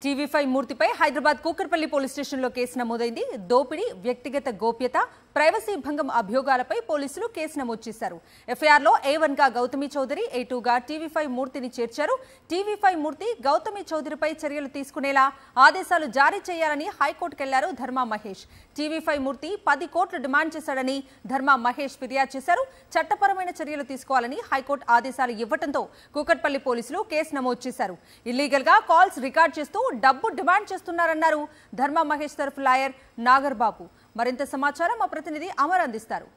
TV5 మూర్తిపై Hyderabad Kukatpally police స్టేషన్లో case నమోదైంది. దోపిడీ, వ్యక్తిగత గోప్యత, ప్రైవసీ భంగం అభియోగాలపై పోలీసులు కేసు నమోదు చేశారు. ఎఫ్ఐఆర్లో A1 గా గౌతమి చౌదరి, A2 గా టీవీ5 మూర్తిని చేర్చారు. టీవీ5 మూర్తి గౌతమి చౌదరిపై చర్యలు తీసుకునేలా ఆదేశాలు జారీ చేయాలని హైకోర్టుకెళ్లారు ధర్మా మహేష్. టీవీ5 మూర్తి 10 కోట్లు డిమాండ్ చేశాడని ధర్మా మహేష్ ఫిర్యాదు చేశారు. చట్టపరమైన చర్యలు తీసుకోవాలని హైకోర్టు ఆదేశాలు ఇవ్వడంతో కూకట్పల్లి పోలీసులు కేసు నమోదు చేశారు. ఇల్లీగల్ గా కాల్స్ రికార్డ్ చేస్తూ డబ్బు డిమాండ్ చేస్తున్నారన్నారు ధర్మా మహేష్ తరఫు లాయర్ నాగర్ బాబు. మరింత సమాచారం మా ప్రతినిధి అమర్ అందిస్తారు.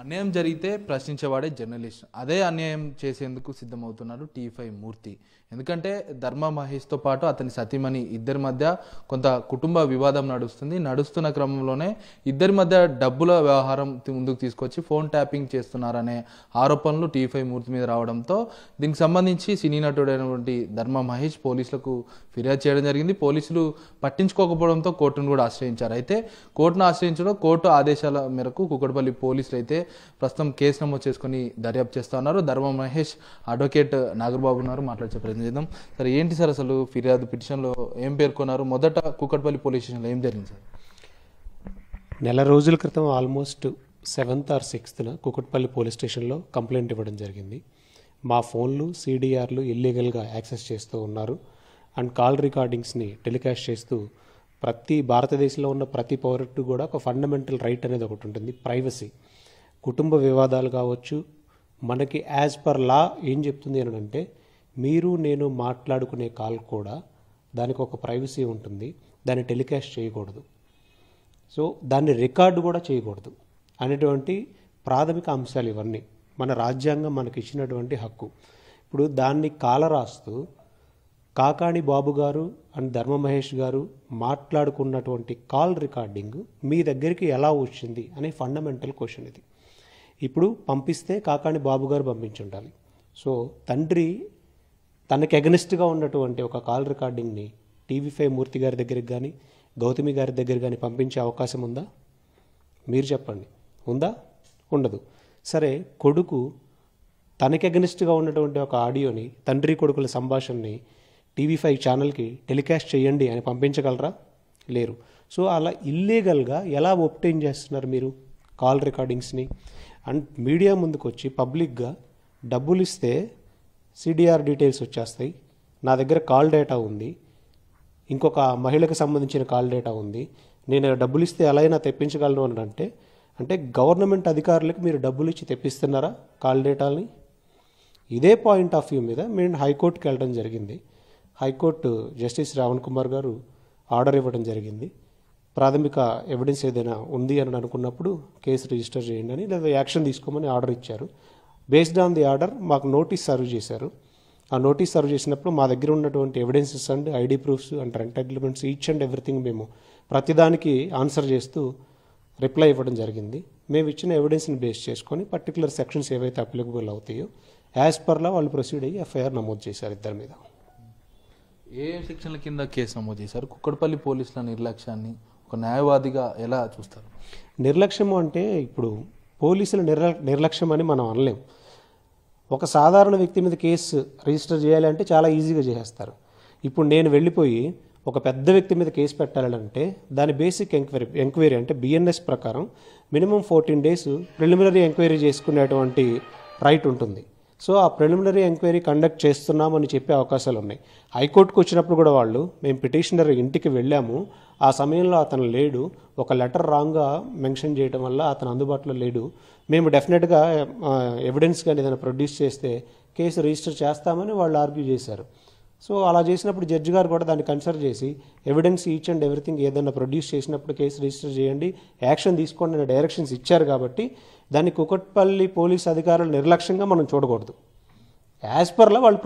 అన్యాయం జరిగితే ప్రశ్నించేవాడే జర్నలిస్ట్. అదే అన్యాయం చేసేందుకు సిద్ధమవుతున్నారు టీవీ5 మూర్తి. ఎందుకంటే ధర్మా మహేష్తో పాటు అతని సతీమణి ఇద్దరి మధ్య కొంత కుటుంబ వివాదం నడుస్తున్న క్రమంలోనే ఇద్దరి మధ్య డబ్బుల వ్యవహారం ముందుకు తీసుకొచ్చి ఫోన్ ట్యాపింగ్ చేస్తున్నారనే ఆరోపణలు టీవీ5 మూర్తి మీద రావడంతో దీనికి సంబంధించి సినీ నటుడైనటువంటి ధర్మా మహేష్ పోలీసులకు ఫిర్యాదు చేయడం జరిగింది. పోలీసులు పట్టించుకోకపోవడంతో కోర్టును కూడా ఆశ్రయించారు. అయితే కోర్టును ఆశ్రయించడం కోర్టు ఆదేశాల మేరకు కూకట్పల్లి పోలీసులు అయితే ప్రస్తుతం కేసు నమోదు చేసుకుని దర్యాప్తు చేస్తా ఉన్నారు. ధర్మా మహేష్ అడ్వకేట్ నాగర్బాబు ఉన్నారు, మాట్లాడే ప్రయత్నం చేద్దాం. సార్, ఏంటి సార్ అసలు ఫిర్యాదు పిటిషన్లో ఏం పేర్కొన్నారు? మొదట కూకట్పల్లి పోలీస్ స్టేషన్లో ఏం జరిగింది సార్? నెల రోజుల క్రితం almost 7th or 6th Kukatpally police స్టేషన్లో కంప్లైంట్ ఇవ్వడం జరిగింది. మా ఫోన్లు, CDRలు ఇల్లీగల్గా యాక్సెస్ చేస్తూ ఉన్నారు అండ్ కాల్ రికార్డింగ్స్ని టెలికాస్ట్ చేస్తూ భారతదేశంలో ఉన్న ప్రతి పౌరుడికి కూడా ఒక ఫండమెంటల్ రైట్ అనేది ఒకటి ఉంటుంది, ప్రైవసీ. కుటుంబ వివాదాలు కావచ్చు, మనకి యాజ్ పర్ లా ఏం చెప్తుంది అని అంటే మీరు నేను మాట్లాడుకునే కాల్ కూడా దానికి ఒక ప్రైవసీ ఉంటుంది, దాన్ని టెలికాస్ట్ చేయకూడదు, సో దాన్ని రికార్డు కూడా చేయకూడదు అనేటువంటి ప్రాథమిక అంశాలు ఇవన్నీ మన రాజ్యాంగం మనకి ఇచ్చినటువంటి హక్కు. ఇప్పుడు దాన్ని కాలరాస్తూ కాకాణి బాబు గారు అండ్ ధర్మ మహేష్ గారు మాట్లాడుకున్నటువంటి కాల్ రికార్డింగ్ మీ దగ్గరికి ఎలా వచ్చింది అనే ఫండమెంటల్ క్వశ్చన్ ఇది. ఇప్పుడు పంపిస్తే కాకాణి బాబు గారు పంపించుండాలి. సో తండ్రి తనకి ఎగనిస్ట్గా ఉన్నటువంటి ఒక కాల్ రికార్డింగ్ని టీవీ5 మూర్తి గారి దగ్గరికి కానీ గౌతమి గారి దగ్గర కానీ పంపించే అవకాశం ఉందా? మీరు చెప్పండి, ఉందా? ఉండదు. సరే, కొడుకు తనకి ఎగనిస్ట్గా ఉన్నటువంటి ఒక ఆడియోని, తండ్రి కొడుకుల సంభాషణని టీవీ5 ఛానల్కి టెలికాస్ట్ చేయండి అని పంపించగలరా? లేరు. సో అలా ఇల్లీగల్గా ఎలా ఒబ్టైన్ చేస్తున్నారు మీరు కాల్ రికార్డింగ్స్ని? అండ్ మీడియా ముందుకు వచ్చి పబ్లిక్గా డబ్బులు ఇస్తే CDR డీటెయిల్స్ వచ్చేస్తాయి, నా దగ్గర కాల్ డేటా ఉంది, ఇంకొక మహిళకు సంబంధించిన కాల్ డేటా ఉంది, నేను డబ్బులు ఇస్తే ఎలా అయినా తెప్పించగలను అని అంటే గవర్నమెంట్ అధికారులకు మీరు డబ్బులు ఇచ్చి తెప్పిస్తున్నారా కాల్ డేటాలని? ఇదే పాయింట్ ఆఫ్ వ్యూ మీద మేము హైకోర్టుకి వెళ్ళడం జరిగింది. హైకోర్టు జస్టిస్ రావణ్ కుమార్ గారు ఆర్డర్ ఇవ్వడం జరిగింది. ప్రాథమిక ఎవిడెన్స్ ఏదైనా ఉంది అని అనుకున్నప్పుడు కేసు రిజిస్టర్ చేయండి అని, లేదా యాక్షన్ తీసుకోమని ఆర్డర్ ఇచ్చారు. బేస్డ్ ఆన్ ది ఆర్డర్ మాకు నోటీస్ సర్వ్ చేశారు. ఆ నోటీస్ సర్వ్ చేసినప్పుడు మా దగ్గర ఉన్నటువంటి evidences and ID proofs and rent agreements each and everything మేము ప్రతిదానికి ఆన్సర్ చేస్తూ రిప్లై ఇవ్వడం జరిగింది. మేము ఇచ్చిన ఎవిడెన్స్ని బేస్ చేసుకొని పర్టికులర్ సెక్షన్స్ ఏవైతే అప్లికబుల్ అవుతాయో యాజ్ పర్లా వాళ్ళు ప్రొసీడ్ అయ్యి FIR నమోదు చేశారు ఇద్దరి మీద. ఏ సెక్షన్ల కింద కేసు నమోదు చేశారు? కుక్కడపల్లి పోలీసుల నిర్లక్ష్యాన్ని ఒక న్యాయవాదిగా ఎలా చూస్తారు? నిర్లక్ష్యము అంటే ఇప్పుడు పోలీసుల నిర్లక్ష్యం అని మనం అనలేం. ఒక సాధారణ వ్యక్తి మీద కేసు రిజిస్టర్ చేయాలి అంటే చాలా ఈజీగా చేసేస్తారు. ఇప్పుడు నేను వెళ్ళిపోయి ఒక పెద్ద వ్యక్తి మీద కేసు పెట్టాలంటే దాని బేసిక్ ఎంక్వైరీ అంటే BNS ప్రకారం మినిమం 14 days ప్రిలిమినరీ ఎంక్వైరీ చేసుకునేటువంటి రైట్ ఉంటుంది. సో ఆ ప్రిలిమినరీ ఎంక్వైరీ కండక్ట్ చేస్తున్నామని చెప్పే అవకాశాలు ఉన్నాయి. హైకోర్టుకు వచ్చినప్పుడు కూడా వాళ్ళు మేము పిటిషనర్ ఇంటికి వెళ్ళాము, ఆ సమయంలో అతను లేడు, ఒక లెటర్ రాంగ్గా మెన్షన్ చేయడం వల్ల అతను అందుబాటులో లేడు, మేము డెఫినెట్గా ఎవిడెన్స్ కానీ ఏదైనా ప్రొడ్యూస్ చేస్తే కేసు రిజిస్టర్ చేస్తామని వాళ్ళు ఆర్గ్యూ చేశారు. సో అలా చేసినప్పుడు జడ్జి గారు కూడా దాన్ని కన్సిడర్ చేసి ఎవిడెన్స్ ఈచ్ అండ్ ఎవ్రీథింగ్ ఏదైనా ప్రొడ్యూస్ చేసినప్పుడు కేసు రిజిస్టర్ చేయండి, యాక్షన్ తీసుకోండి అనే డైరెక్షన్స్ ఇచ్చారు. కాబట్టి దాన్ని కూకట్పల్లి పోలీస్ అధికారులు నిర్లక్ష్యంగా మనం చూడకూడదు. యాజ్ పర్లా వాళ్ళు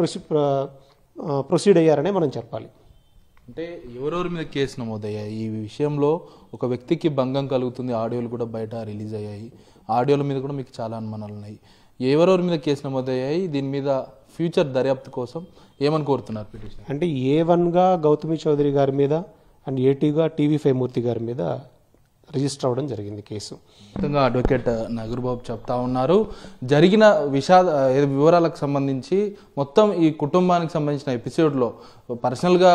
ప్రొసీడ్ అయ్యారనే మనం చెప్పాలి. అంటే ఎవరెవరి మీద కేసు నమోదయ్యాయి? ఈ విషయంలో ఒక వ్యక్తికి భంగం కలుగుతుంది, ఆడియోలు కూడా బయట రిలీజ్ అయ్యాయి, ఆడియోల మీద కూడా మీకు చాలా అనుమానాలు ఉన్నాయి. ఎవరెవరి మీద కేసు నమోదయ్యాయి? దీని మీద ఫ్యూచర్ దర్యాప్తు కోసం ఏమని కోరుతున్నారు పిటిషన్? అంటే A1గా గౌతమి చౌదరి గారి మీద అండ్ A2గా టీవీ5 మూర్తి గారి మీద రిజిస్టర్ అవ్వడం జరిగింది కేసు. మొత్తంగా అడ్వకేట్ నాగర్బాబు చెప్తా ఉన్నారు, జరిగిన వివరాలకు సంబంధించి మొత్తం ఈ కుటుంబానికి సంబంధించిన ఎపిసోడ్లో పర్సనల్గా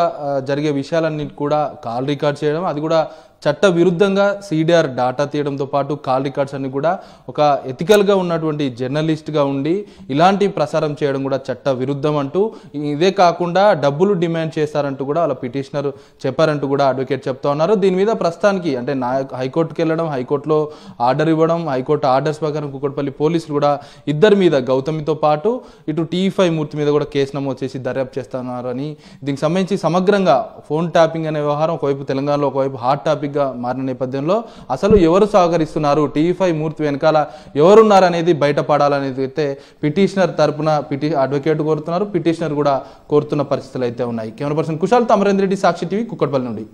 జరిగే విషయాలన్నీ కూడా కాల్ రికార్డ్ చేయడం, అది కూడా చట్ట విరుద్ధంగా సిడిఆర్ డాటా తీయడంతో పాటు కాల్ రికార్డ్స్ అన్ని కూడా ఒక ఎథికల్గా ఉన్నటువంటి జర్నలిస్ట్గా ఉండి ఇలాంటి ప్రసారం చేయడం కూడా చట్ట విరుద్ధం అంటూ, ఇదే కాకుండా డబ్బులు డిమాండ్ చేస్తారంటూ కూడా వాళ్ళ పిటిషనర్ చెప్పారంటూ కూడా అడ్వకేట్ చెప్తా ఉన్నారు. దీని మీద ప్రస్తుతానికి అంటే హైకోర్టుకి వెళ్ళడం, హైకోర్టులో ఆర్డర్ ఇవ్వడం, హైకోర్టు ఆర్డర్స్ ప్రకారం కూకట్పల్లి పోలీసులు కూడా ఇద్దరి మీద గౌతమితో పాటు ఇటు టీ5 మూర్తి మీద కూడా కేసు నమోదు చేసి దర్యాప్తు చేస్తున్నారని, దీనికి సంబంధించి సమగ్రంగా ఫోన్ ట్యాపింగ్ అనే వ్యవహారం ఒకవైపు తెలంగాణలో, ఒకవైపు హాట్ టాపిక్ మారిన నేపథ్యంలో అసలు ఎవరు సహకరిస్తున్నారు, టీ5 మూర్తి వెనకాల ఎవరున్నారనేది బయటపడాలనేది అయితే పిటిషనర్ తరపున అడ్వకేట్ కోరుతున్నారు, పిటిషనర్ కూడా కోరుతున్న పరిస్థితులు అయితే ఉన్నాయి. కెమెరా పర్సన్ కుశాల్, అమరేంద్ర రెడ్డి, సాక్షి టీవీ, కూకట్పల్లి నుండి.